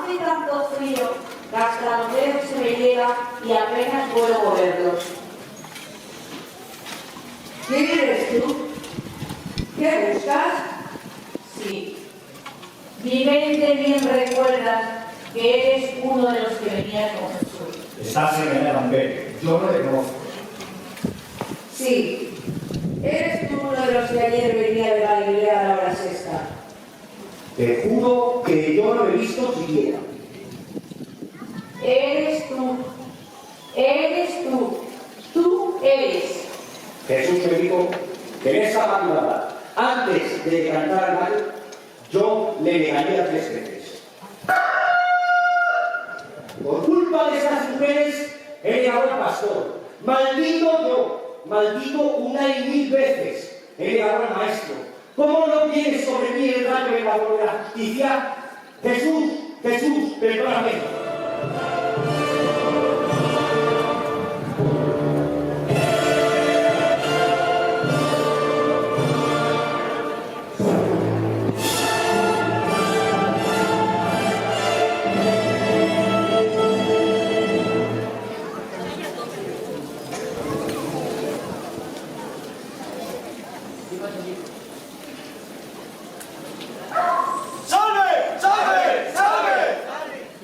Hace tanto frío que hasta los dedos se me llegan y apenas puedo moverlos. ¿Quién eres tú? ¿Qué buscas? Sí. Mi mente bien recuerda que eres uno de los que venía con Jesús. Estás engañada, mujer. Yo no le conozco. Sí. ¿Eres tú uno de los que ayer venía de Galilea a la hora sexta? Te juro que yo no lo he visto siquiera. Eres tú. Eres tú. Tú eres. Jesús me dijo que en esa madrugada, antes de cantar al gallo, yo le negaría 3 veces. Por culpa de esas mujeres he llegado al pastor. Maldito yo, maldito 1 y 1000 veces he llegado al maestro. ¿Cómo no viene sobre mí el rayo de la justicia? Jesús, Jesús, perdóname.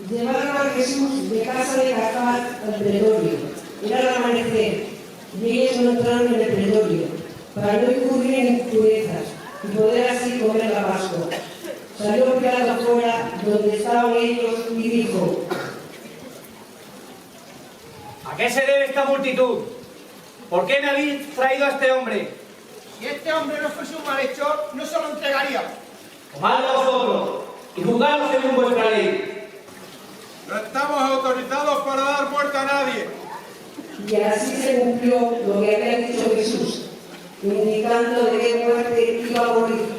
Llevaron a Jesús de casa de Caifás al pretorio. Era el amanecer, y ellos no entraron en el pretorio, para no incurrir en impurezas y poder así comer la Pascua. Salió Pilato afuera, donde estaban ellos, y dijo: ¿A qué se debe esta multitud? ¿Por qué me habéis traído a este hombre? Si este hombre no fuese un malhechor, no se lo entregaría. Tomadlo vosotros y juzgadlo según vuestra ley. No estamos autorizados para dar muerte a nadie. y así se cumplió lo que había dicho Jesús, indicando de qué muerte iba a morir.